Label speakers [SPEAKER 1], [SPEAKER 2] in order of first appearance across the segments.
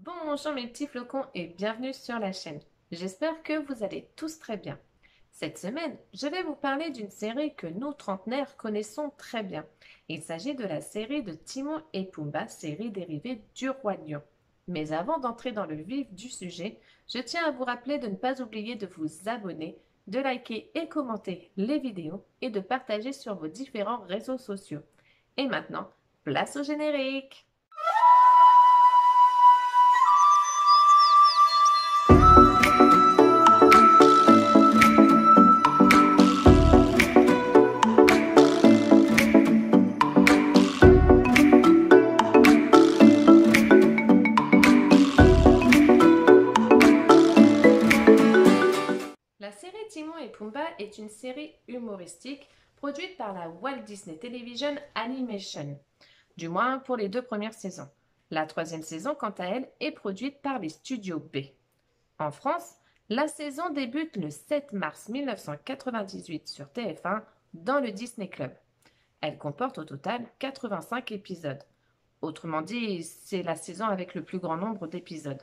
[SPEAKER 1] Bonjour mes petits flocons et bienvenue sur la chaîne. J'espère que vous allez tous très bien. Cette semaine, je vais vous parler d'une série que nous trentenaires connaissons très bien. Il s'agit de la série de Timon et Pumba, série dérivée du Roi Lion. Mais avant d'entrer dans le vif du sujet, je tiens à vous rappeler de ne pas oublier de vous abonner, de liker et commenter les vidéos et de partager sur vos différents réseaux sociaux. Et maintenant, place au générique! La série Timon et Pumba est une série humoristique produite par la Walt Disney Television Animation, du moins pour les 2 premières saisons. La 3e saison, quant à elle, est produite par les studios B. En France, la saison débute le 7 mars 1998 sur TF1 dans le Disney Club. Elle comporte au total 85 épisodes. Autrement dit, c'est la saison avec le plus grand nombre d'épisodes.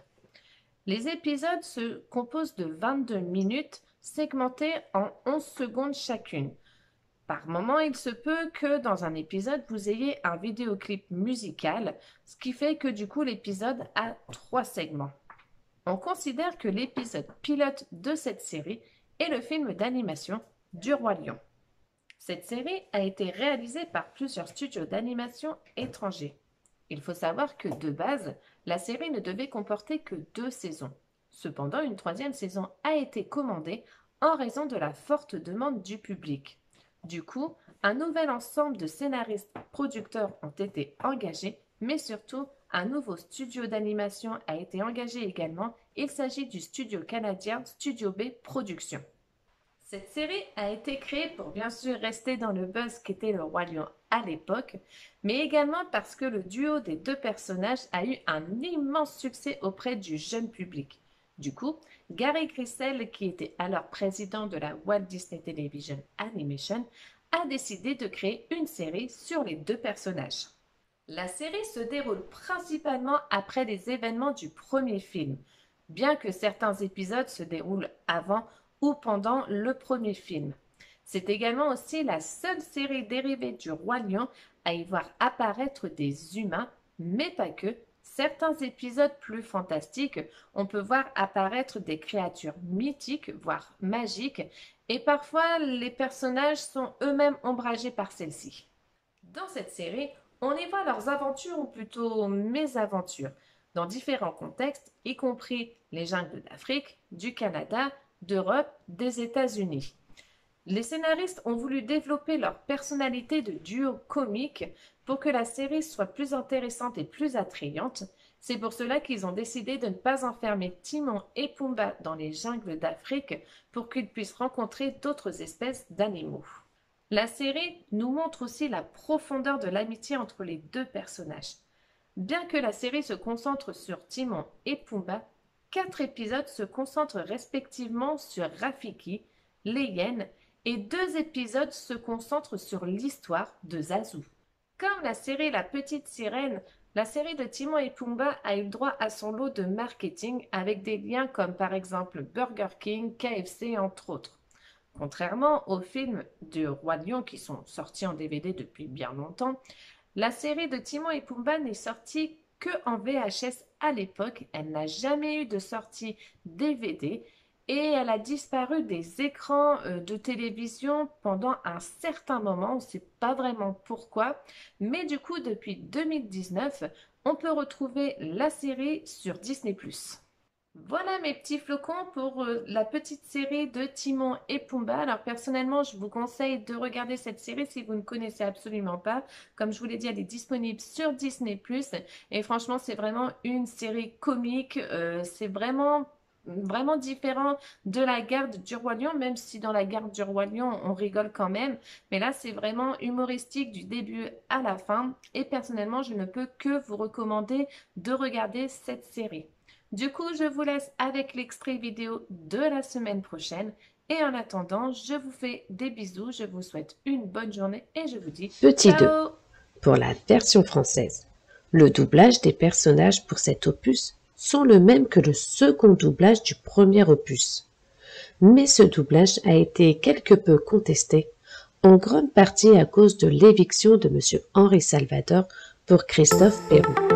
[SPEAKER 1] Les épisodes se composent de 22 minutes segmentées en 11 secondes chacune. Par moment, il se peut que dans un épisode, vous ayez un vidéoclip musical, ce qui fait que du coup, l'épisode a 3 segments. On considère que l'épisode pilote de cette série est le film d'animation du Roi Lion. Cette série a été réalisée par plusieurs studios d'animation étrangers. Il faut savoir que de base, la série ne devait comporter que 2 saisons. Cependant, une 3e saison a été commandée en raison de la forte demande du public. Du coup, un nouvel ensemble de scénaristes producteurs ont été engagés, mais surtout, un nouveau studio d'animation a été engagé également. Il s'agit du studio canadien Studio B Productions. Cette série a été créée pour bien sûr rester dans le buzz qu'était le Roi Lion à l'époque, mais également parce que le duo des 2 personnages a eu un immense succès auprès du jeune public. Du coup, Gary Grisel, qui était alors président de la Walt Disney Television Animation, a décidé de créer une série sur les 2 personnages. La série se déroule principalement après les événements du premier film, bien que certains épisodes se déroulent avant ou pendant le premier film. C'est également aussi la seule série dérivée du Roi Lion à y voir apparaître des humains, mais pas que. Certains épisodes plus fantastiques, on peut voir apparaître des créatures mythiques, voire magiques, et parfois les personnages sont eux-mêmes ombragés par celles-ci. Dans cette série, on y voit leurs aventures, ou plutôt mésaventures, dans différents contextes, y compris les jungles d'Afrique, du Canada, d'Europe, des États-Unis. Les scénaristes ont voulu développer leur personnalité de duo comique pour que la série soit plus intéressante et plus attrayante. C'est pour cela qu'ils ont décidé de ne pas enfermer Timon et Pumba dans les jungles d'Afrique pour qu'ils puissent rencontrer d'autres espèces d'animaux. La série nous montre aussi la profondeur de l'amitié entre les 2 personnages. Bien que la série se concentre sur Timon et Pumba, 4 épisodes se concentrent respectivement sur Rafiki, les hyènes, et 2 épisodes se concentrent sur l'histoire de Zazu. Comme la série La Petite Sirène, la série de Timon et Pumba a eu droit à son lot de marketing avec des liens comme par exemple Burger King, KFC entre autres. Contrairement aux films de Roi Lion qui sont sortis en DVD depuis bien longtemps, la série de Timon et Pumba n'est sortie que en VHS à l'époque. Elle n'a jamais eu de sortie DVD et elle a disparu des écrans de télévision pendant un certain moment. On ne sait pas vraiment pourquoi, mais du coup depuis 2019, on peut retrouver la série sur Disney+. Voilà mes petits flocons pour la petite série de Timon et Pumba. Alors personnellement, je vous conseille de regarder cette série si vous ne connaissez absolument pas. Comme je vous l'ai dit, elle est disponible sur Disney+. Et franchement, c'est vraiment une série comique. C'est vraiment différent de la garde du Roi Lion, même si dans la garde du Roi Lion, on rigole quand même. Mais là, c'est vraiment humoristique du début à la fin. Et personnellement, je ne peux que vous recommander de regarder cette série. Du coup, je vous laisse avec l'extrait vidéo de la semaine prochaine. Et en attendant, je vous fais des bisous, je vous souhaite une bonne journée et je vous dis
[SPEAKER 2] Petit 2.
[SPEAKER 1] ciao!
[SPEAKER 2] Pour la version française. Le doublage des personnages pour cet opus sont le même que le second doublage du premier opus. Mais ce doublage a été quelque peu contesté, en grande partie à cause de l'éviction de M. Henri Salvador pour Christophe Péroux.